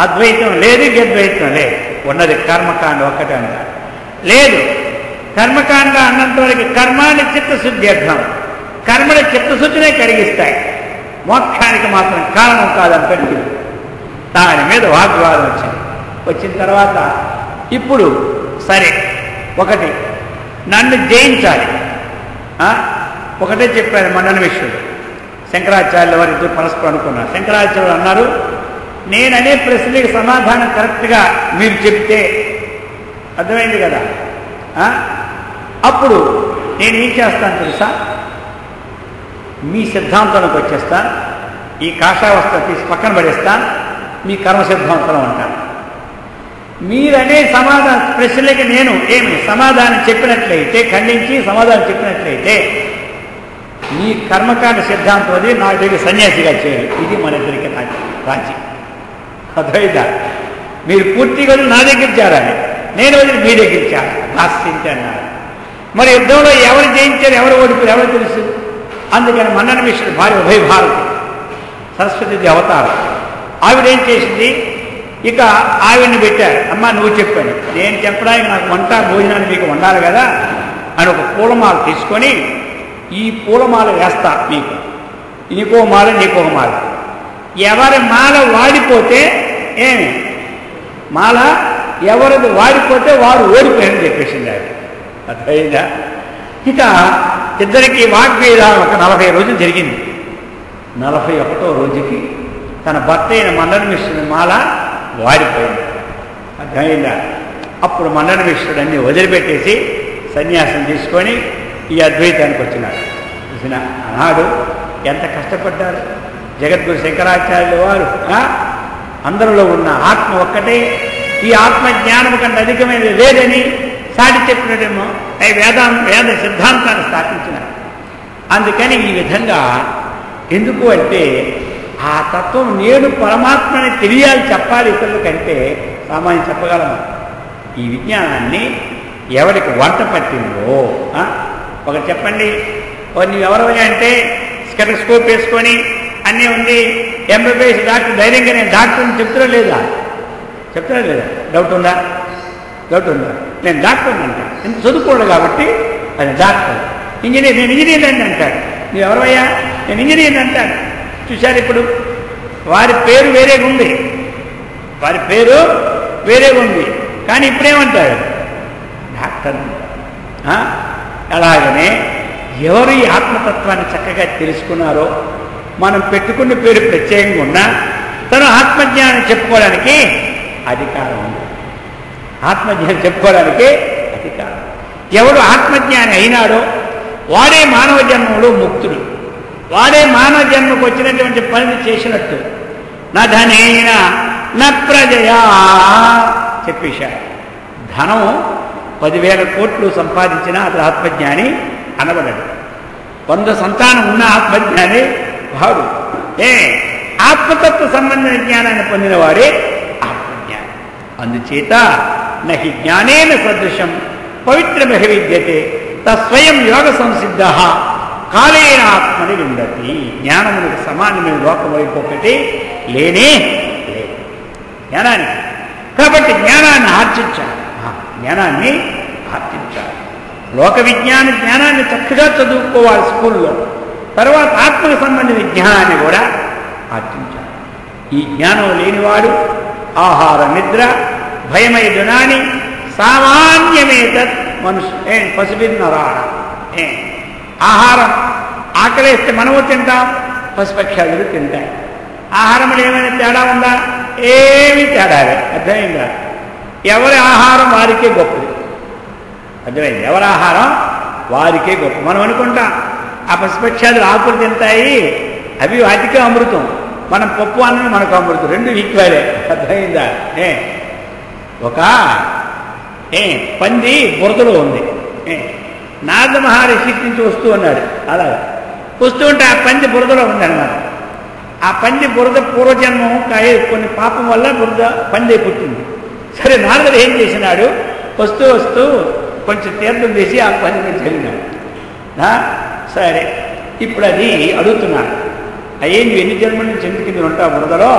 అద్వైతం లేదు, గద్వైతం లేదు, ఉన్నది కర్మకాండ ఒక్కటే అన్నాడు. లేదు, కర్మకాండ అన్నంత వరకు కర్మాన్ని చిత్తశుద్ధి అర్థం, కర్మని చిత్తశుద్ధినే కలిగిస్తాయి, మోక్షానికి మాత్రం కారణం కాదని పెట్టి దాని మీద వాగ్వాదం వచ్చింది. వచ్చిన తర్వాత ఇప్పుడు సరే, ఒకటి నన్ను జయించాలి, ఒకటే చెప్పారు మండన మిశ్రుడు. శంకరాచార్యుల వారి ఇద్దరు పరస్పరం అనుకున్నారు. శంకరాచార్యులు అన్నారు, నేననే ప్రశ్నకి సమాధానం కరెక్ట్గా మీరు చెప్తే, అర్థమైంది కదా, అప్పుడు నేను ఏం చేస్తాను తెలుసా? మీ సిద్ధాంతానికి వచ్చేస్తాను, ఈ కాషాయవస్త్ర తీసి పక్కన పడేస్తాను, మీ కర్మ సిద్ధాంతం అంటాను. మీరనే సమాధాన ప్రశ్నలకి నేను సమాధానం చెప్పినట్లయితే, ఖండించి సమాధానం చెప్పినట్లయితే మీ కర్మకాండ సిద్ధాంతం అది నా దగ్గర సన్యాసిగా చేయాలి. ఇది మన ఇద్దరికి రాజీ. అద్వైత మీరు పూర్తిగా నా దగ్గర చేరాలి, నేను వదిలి మీ దగ్గర చేరాలి, రాష్ట్రించి అన్నారు. మరి యుద్ధంలో ఎవరు జయించారు, ఎవరు ఓడిపోయారు ఎవరు తెలుసు. అందుకని మండన మిశ్రుడు భార్య ఉభయభారతి సరస్వతి అవతారం. ఆవిడేం చేసింది, ఇక ఆవిడ్ని పెట్టారు. అమ్మ నువ్వు చెప్పాను, నేను చెప్పడానికి నాకు వంట భోజనాన్ని మీకు వండాలి కదా అని ఒక పూలమాల తీసుకొని, ఈ పూలమాల వేస్తా మీకు, నీకో మాల నీకో మాల, ఎవరి మాల వాడిపోతే మాల ఎవరిది వాడిపోతే వారు ఓడిపోయారని చెప్పేసింది ఆవిడ. అర్థమైందా? ఇక ఇద్దరికి వాగ్వేదాలు ఒక 40 రోజులు జరిగింది. 41వ రోజుకి తన భర్త అయిన మండన మిశ్రుడి మాల వాడిపోయింది. అర్థమైందా? అప్పుడు మండన మిశ్రుడు అన్ని వదిలిపెట్టేసి సన్యాసం తీసుకొని ఈ అద్వైతానికి వచ్చినాడు. చూసిన ఆనాడు ఎంత కష్టపడ్డారు జగద్గురు శంకరాచార్యుల వారు. అందరిలో ఉన్న ఆత్మ ఒక్కటే, ఈ ఆత్మ జ్ఞానం కంటే అధికమైనది లేదని సాటి చెప్పినట్టేమో వేద సిద్ధాంతాన్ని స్థాపించినారు. అందుకని ఈ విధంగా ఎందుకు అంటే ఆ తత్వం నేను పరమాత్మని తెలియాలి, చెప్పాలి ఇతరులకంటే సామాన్యం చెప్పగలము. ఈ విజ్ఞానాన్ని ఎవరికి వంట పట్టిందో ఒకటి చెప్పండి. నువ్వు ఎవరైనా అంటే స్టెథోస్కోప్ వేసుకొని అన్నీ ఉంది, ఎంబీబీఎస్ డాక్టర్ ధైర్యంగా నేను డాక్టర్ని చెప్తున్నా లేదా? డౌట్ ఉందా? నేను డాక్టర్ని అంటాను, ఇంత చదువుకోడు కాబట్టి అది డాక్టర్. ఇంజనీర్, నేను ఇంజనీర్ అని అంటాడు. నువ్వు ఎవరయ్యా? నేను ఇంజనీర్ అంటాడు. చూశారు, ఇప్పుడు వారి పేరు వేరేగా ఉంది, కానీ ఇప్పుడేమంటాడు? డాక్టర్. అలాగనే ఎవరు ఈ ఆత్మతత్వాన్ని చక్కగా తెలుసుకున్నారో, మనం పెట్టుకున్న పేరు ప్రత్యేకంగా ఉన్నా తను ఆత్మజ్ఞానం చెప్పుకోవడానికి అధికారం ఉంది. ఆత్మజ్ఞానం చెప్పుకోవడానికి అధికారం. ఎవడు ఆత్మజ్ఞాని అయినాడో వాడే మానవ జన్మలో ముక్తుడు. వాడే మానవ జన్మకు వచ్చినటువంటి పనిని చేసినట్టు. నా ధనేన నా ప్రజయా చెప్పేశాడు. ధనం 10,000 కోట్లు సంపాదించినా అతడు ఆత్మజ్ఞాని అనబడడు. 100 సంతానం ఉన్న ఆత్మజ్ఞాని వాడు. ఆత్మతత్వ సంబంధించిన జ్ఞానాన్ని పొందిన వాడే ఆత్మజ్ఞాని. అందుచేత నహి జ్ఞానేన సదృశం పవిత్రమహ విద్యతే తస్వయం యోగ సంసిద్ధ కాలేన ఆత్మని విందతి. జ్ఞానమునికి సమానమైన లోకం వైపు ఒకటి లేనే లేదు జ్ఞానానికి. కాబట్టి జ్ఞానాన్ని ఆర్జించాలి. జ్ఞానాన్ని ఆర్జించాలి. లోక విజ్ఞాన జ్ఞానాన్ని చక్కగా చదువుకోవాలి స్కూల్లో. తర్వాత ఆత్మకు సంబంధించిన జ్ఞానాన్ని కూడా ఆర్జించాలి. ఈ జ్ఞానం లేనివాడు ఆహార నిద్ర భయమైదునాని సామాన్యమేతత్ మనుష్య పశుభిన్నరాణ. ఆహారం ఆకలేస్తే మనము తింటాం, పశుపక్షాదులు తింటాయి. ఆహారంలో ఏమైనా తేడా ఉందా? ఏమీ తేడాలే. అర్థమైందా? ఎవరి ఆహారం వారికే గొప్పది. అర్థమైంది? ఎవరి ఆహారం వారికే గొప్ప. మనం అనుకుంటాం ఆ పశుపక్షాదులు ఆకులు తింటాయి, అవి వాటికే అమృతం. మనం పప్పు అన్నం మనకు అమృతం, రెండు ఈక్వలే. అర్థమైందా? ఒక పంది బురదలో ఉంది. నారద మహర్షి నుంచి వస్తూ ఉన్నాడు. అలాగా వస్తూ ఉంటే ఆ పంది బురదలో ఉందన్నమాట. ఆ పంది బురద పూర్వజన్మం కొన్ని పాపం వల్ల బురద పంది పుట్టింది. సరే, నారదుడు ఏం చేసినాడు? వస్తూ వస్తూ కొంచెం తీర్థం తీసి ఆ పందిని చల్లినాడు. సరే, ఇప్పుడు అది అడుగుతున్నాడు, అయ్యే నువ్వు ఎన్ని జన్మల నుంచి ఎందుకు మీరు ఉంటావు బురదలో?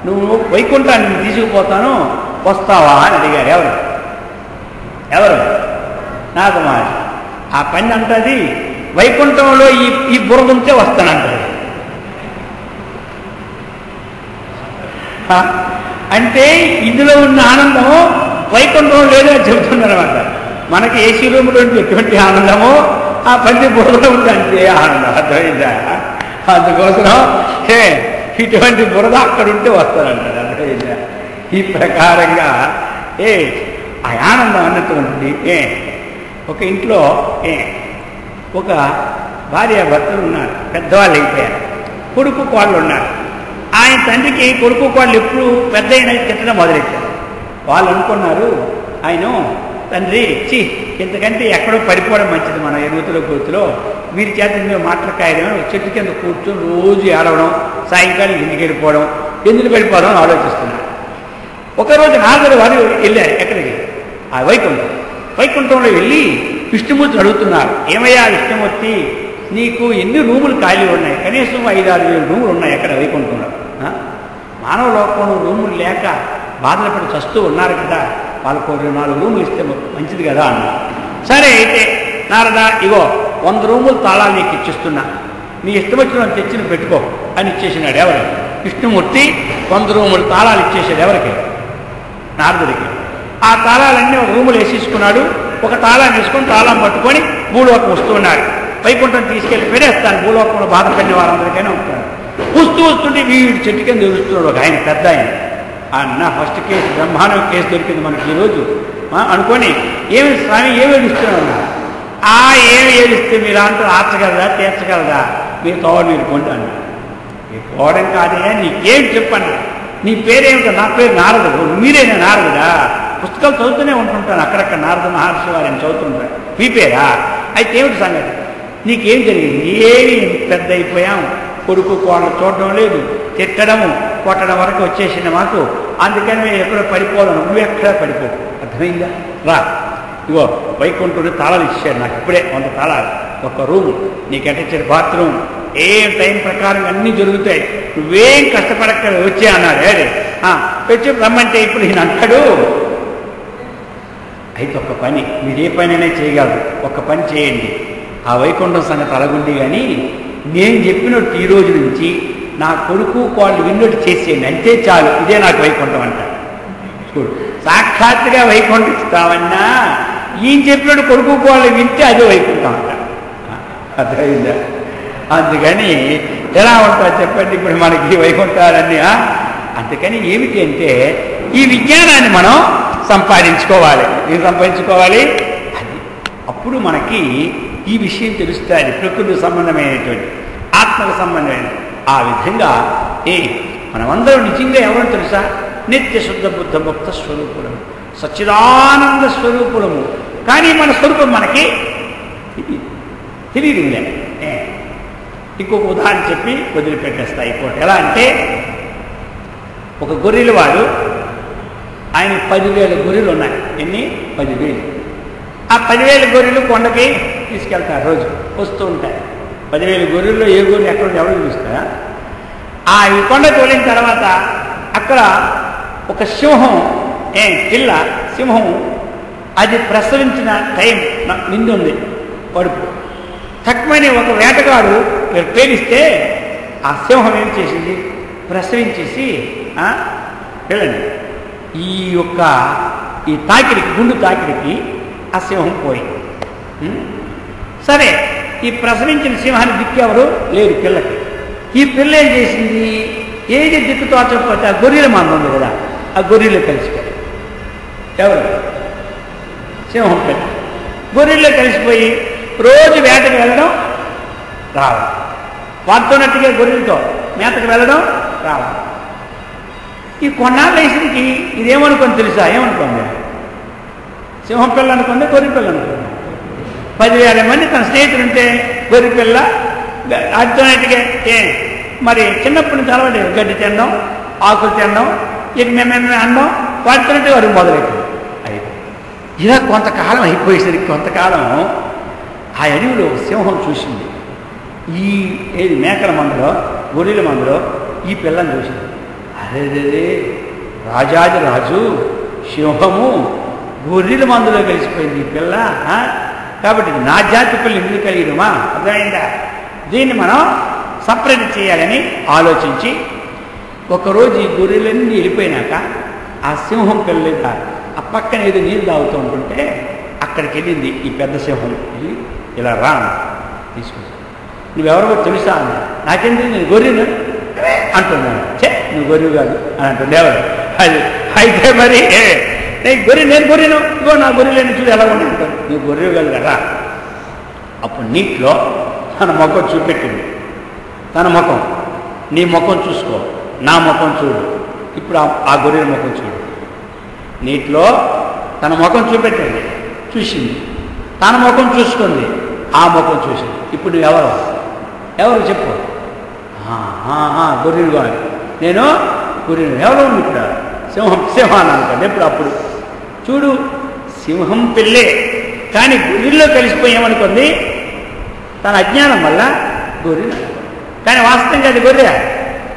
నువ్వు వైకుంఠాన్ని నేను తీసుకుపోతాను, వస్తావా అని అడిగారు. ఎవరు? నారద మహర్షి. ఆ పని అంటది వైకుంఠంలో ఈ బురద ఉంటే వస్తానంటది. అంటే ఇందులో ఉన్న ఆనందము వైకుంఠంలో లేదో చెబుతున్నారు అనమాట. మనకి ఏసీ రూమ్లో ఎటువంటి ఆనందమో ఆ పంది బురదలో ఉంది అంతే ఆనందం. అర్థమైందా? అందుకోసం ఇటువంటి బురద అక్కడ ఉంటే వస్తారంటారు. అర్థమైందా? ఈ ప్రకారంగా ఆ ఆనందం అన్నటువంటిది. ఒక ఇంట్లో ఒక భార్యాభర్తలు ఉన్నారు, పెద్దవాళ్ళు అయిపోయారు. కొడుకు కోళ్ళు ఉన్నారు. ఆయన తండ్రికి కొడుకు కోళ్ళు ఎప్పుడు పెద్ద అయినా తిట్టడం మొదలెట్టారు. వాళ్ళు అనుకున్నారు, ఆయన తండ్రి ఇంతకంటే ఎక్కడో పడిపోవడం మంచిది, మన ఎనుగుతులో కూతులో వీరి చేత మేము మాట్లాడకాయడం, చెట్టు కింద కూర్చొని రోజు ఏడవడం, సాయంకాలం ఇంటికి వెళ్ళిపోవడం, ఎందుకు వెళ్ళిపోవడం అని ఆలోచిస్తున్నారు. ఒకరోజు నారదుడు వారు వెళ్ళారు. ఎక్కడికి? ఆ వైకుంఠంలో వెళ్ళి విష్ణుమూర్తిని అడుగుతున్నారు, ఏమయ్యా విష్ణుమూర్తి, నీకు ఎన్ని రూములు ఖాళీ ఉన్నాయి? కనీసం 5-6 రూములు ఉన్నాయి ఎక్కడ వైకుంఠంలో. మానవ లోకంలో రూములు లేక బాధలు పడి చస్తూ ఉన్నారు కదా, వాళ్ళకు 4 రూములు ఇస్తే మంచిది కదా అన్నారు. సరే అయితే నారదా, ఇగో 100 రూములు తాళాలు నీకు ఇచ్చిస్తున్నా, నీ ఇష్టం వచ్చిన తెచ్చి పెట్టుకో అని ఇచ్చేసినాడు. ఎవరు? విష్ణుమూర్తి 100 రూములు తాళాలు ఇచ్చేసాడు. ఎవరికి? నారదుడికి. ఆ తాళాలన్నీ ఒక రూములు వేసేసుకున్నాడు. ఒక తాళాన్ని వేసుకొని తాళం పట్టుకొని భూలోకం వస్తూ ఉన్నాడు. వైకుంఠం తీసుకెళ్ళి పెడేస్తాను, భూలోకంలో బాధపడిన వారందరికైనా ఉంటాడు. వస్తుంటే వీడి చెట్టు కింద ఎదురుస్తున్నాడు ఒక ఆయన, పెద్ద ఆయన. అన్న ఫస్ట్ కేసు బ్రహ్మాండం కేసు దొరికింది మనకి ఈరోజు అనుకొని, ఏమి స్వామి ఏమి ఏడుస్తున్నాడు? ఏమి ఏడిస్తే మీరు అంతా ఆర్చగలదా, తీర్చగలదా? మీరు తోడు మీరు కొంట అన్నారు. మీరు పోవడం కాదే, నీకేం చెప్పండి, నీ పేరేమిటో? నా పేరు నారదుడు. మీరేనా నారదుడా? పుస్తకాలు చదువుతూనే ఉంటుంటాను, అక్కడక్కడ నారద మహర్షి వారిని చదువుతుంటారు. మీ పేరా? అయితే ఏమిటి సంగతి? నీకేం జరిగింది? ఏమి పెద్ద అయిపోయాం, కొడుకు కోళ్ళ చూడడం లేదు, తిట్టడము కొట్టడం వరకు వచ్చేసింది మాకు, అందుకని మేము ఎక్కడో పడిపోవాలి, నువ్వు ఎక్కడా పడిపో. అర్థమైందా? రా, ఇగో వైకుంఠుడు తాళాలు ఇచ్చాడు నాకు ఇప్పుడే, 100 తాళాలు, ఒక రూము, నీకు అటెచ్చాడు బాత్రూమ్, ఏం టైం ప్రకారం అన్నీ జరుగుతాయి, నువ్వేం కష్టపడక్క వచ్చే అన్నాడు. వచ్చి రమ్మంటే ఇప్పుడు ఈయన అంటాడు, అయితే ఒక్క పని, మీరు ఏ పనైనా చేయగలరు, ఒక్క పని చేయండి, ఆ వైకుంఠం సంగతి అలగుండి కానీ నేను చెప్పినట్టు ఈ రోజు నుంచి నా కొడుకు కోళ్ళు విన్నట్టు చేసేయండి, అంతే చాలు, ఇదే నాకు వైకుంఠం అంటారు. చూడు, సాక్షాత్తుగా వైకుంఠం ఇస్తామన్నా ఈయన చెప్పినట్టు కొడుకు వాళ్ళు వింటే అదే వైకుంఠం అంట. అర్థమైందా? అందుకని ఎలా ఉంటారు చెప్పండి ఇప్పుడు మనకి వైకుంఠాలన్నీ. అందుకని ఏమిటి అంటే ఈ విజ్ఞానాన్ని మనం సంపాదించుకోవాలి. ఏం సంపాదించుకోవాలి? అది అప్పుడు మనకి ఈ విషయం తెలుస్తుంది. ప్రకృతి సంబంధమైనటువంటి ఆత్మకు సంబంధమైన ఆ విధంగా మనమందరం నిజంగా ఎవరో తెలుసా? నిత్య శుద్ధ బుద్ధ ముక్త స్వరూపులము, సచ్చిదానంద స్వరూపులము. కానీ మన స్వరూపం మనకి తెలియదు. ఇంకొక ఉదాహరణ చెప్పి వదిలిపెట్టేస్తా అయిపోతే. ఎలా అంటే ఒక గొర్రెలు వాడు, ఆయన 10,000 గొర్రెలు ఉన్నాయి. ఎన్ని? 10,000. ఆ 10,000 గొర్రెలు కొండకి తీసుకెళ్తారు. రోజు వస్తూ ఉంటాయి. 10,000 గొర్రెల్లో ఏ గొర్రెలు ఎక్కడ ఎవరు చూస్తారా? ఈ కొండకు వెళ్ళిన తర్వాత అక్కడ ఒక సింహం, పిల్ల సింహం, అది ప్రసవించిన టైం నిండుంది పడుపు. తక్కువని ఒక వేటగాడు పేలిస్తే ఆ సింహం ఏం చేసింది? ప్రసవించేసి పిల్లని ఈ తాకిడికి, గుండు తాకిడికి ఆ సింహం పోయింది. సరే, ఈ ప్రసవించిన సింహాన్ని దిక్కెవరు లేరు పిల్లకి. ఈ పిల్ల ఏం చేసింది? ఏది దిక్కు తోచకపోతే ఆ గొర్రెల మంద ఉంది కదా, ఆ గొర్రెలు కలిసిపోయి, ఎవరు? సింహం పిల్ల. గొర్రెల్లో కలిసిపోయి రోజు వేటకు వెళ్ళడం రావడం, వాడుతున్నట్టుగా గొర్రెలతో మేతకు వెళ్ళడం రావడం. ఈ కొన్నాళ్ళు వేసరికి ఇదేమనుకొని తెలుసా? ఏమనుకోండి? సింహం పిల్ల అనుకుంది, గొర్రె పిల్ల అనుకుంది. 10,000 మంది తన స్నేహితులు ఉంటే గొర్రె పిల్ల అర్థమైనట్టుగా మరి చిన్నప్పటి నుంచి అలవాటు గడ్డి తినడం, ఆకులు తినడం, ఇక మేము అన్నం వాడుతున్నట్టుగా వారికి మొదలైపోయింది. ఇలా కొంతకాలం అయిపోయేసరికి, కొంతకాలం ఆ అడవిలో సింహం చూసింది. ఏది మేకల మందులో, గొర్రెల మందులో ఈ పిల్లని చూసింది. అరే, రాజాది రాజు సింహము గొర్రెల మందులో కలిసిపోయింది ఈ పిల్ల. కాబట్టి నా జాతి పిల్ల ఎందుకు కలిగడమా? అర్థమైందా? దీన్ని మనం సపరేట్ చేయాలని ఆలోచించి ఒకరోజు ఈ గొర్రెలన్నీ వెళ్ళిపోయినాక ఆ సింహం పిల్ల ఆ పక్కన ఏదో నీళ్ళు తాగుతూ ఉంటుంటే అక్కడికి వెళ్ళింది ఈ పెద్ద సింహం. వెళ్ళి ఇలా రా తీసుకుంటా, నువ్వెవరో తెలుసా అన్న. నాకెందుకు? నేను గొర్రెను అంటున్నాను. నువ్వు గొర్రెవు కాదు అని అంటుంది. ఎవరు? అది అయితే మరి నేను గొర్రెను, ఇగో నా గొర్రెలను చూడు ఎలా ఉంటాను. నువ్వు గొర్రెవు కాదు కదా. అప్పుడు నీటిలో తన ముఖం చూపెట్టింది. తన ముఖం, నీ ముఖం చూసుకో, నా ముఖం చూడు. ఇప్పుడు ఆ గొర్రెల ముఖం చూడు. నీటిలో తన ముఖం చూపెట్టింది, చూసింది. తన ముఖం చూసుకుంది, ఆ ముఖం చూసింది. ఇప్పుడు నువ్వు ఎవరు చెప్పు? గొర్రెలు కాదు, నేను గొర్రెలు. ఎవరు ఉంది ఇప్పుడు? సింహాన్ని అనుకోండి. అప్పుడు చూడు, సింహం పిల్లే, కానీ గొర్రెల్లో కలిసిపోయామనుకోండి. తన అజ్ఞానం వల్ల గొర్రెలు, కానీ వాస్తవంగా అది గొర్రె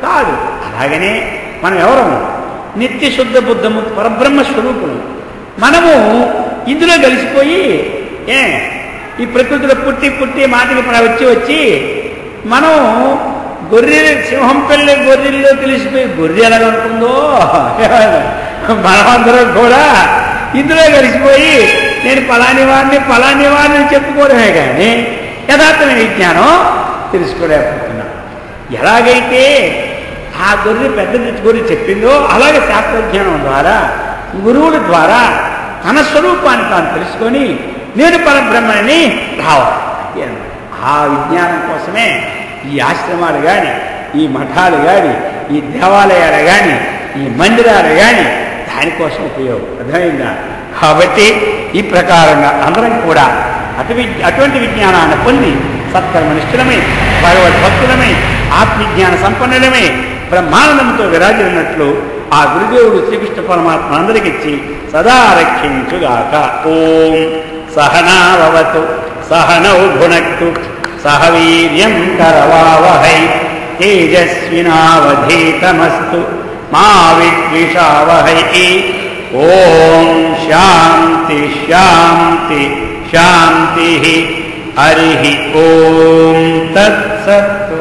కాదు. అలాగనే మనం ఎవరము? నిత్య శుద్ధ బుద్ధము పరబ్రహ్మ స్వరూపులు. మనము ఇందులో కలిసిపోయి ఈ ప్రకృతిలో పుట్టి మాటకి వచ్చి మనం సింహం పిల్ల గొర్రెల్లో తెలిసిపోయి గొర్రె ఎలాగనుకుందో మనమందరం కూడా ఇందులో కలిసిపోయి నేను పలాని వాడిని చెప్పుకోవడమే కానీ యథార్థమైన విజ్ఞానం తెలుసుకోలేకపోతున్నాం. ఎలాగైతే ఆ పెద్ద గొర్రె చెప్పిందో అలాగే శాస్త్రజ్ఞానం ద్వారా, గురువుల ద్వారా తన స్వరూపాన్ని తాను తెలుసుకొని నేను పరబ్రహ్మని రావాలి. ఆ విజ్ఞానం కోసమే ఈ ఆశ్రమాలు కానీ, ఈ మఠాలు కానీ, ఈ దేవాలయాలు కానీ, ఈ మందిరాలు కానీ దానికోసం ఉపయోగం. అర్థమైందా? కాబట్టి ఈ ప్రకారంగా అందరం కూడా అటువంటి విజ్ఞానాన్ని పొంది సత్కర్మనిష్ఠులమై, భగవద్భక్తులమై, ఆత్మజ్ఞాన సంపన్నులమై బ్రహ్మానందంతో విరాజిల్లినట్లు ఆ గురుదేవుడు శ్రీకృష్ణ పరమాత్మ అందరికిచ్చి సదా రక్షించుగాక. ఓం సహనావతు సహనౌ భునక్తు సహ వీర్యం కరవావహై తేజస్వినావధీతమస్తు మా విద్విషావహై. ఓం శాంతి శాంతి శాంతి. హరి ఓం తత్సత్.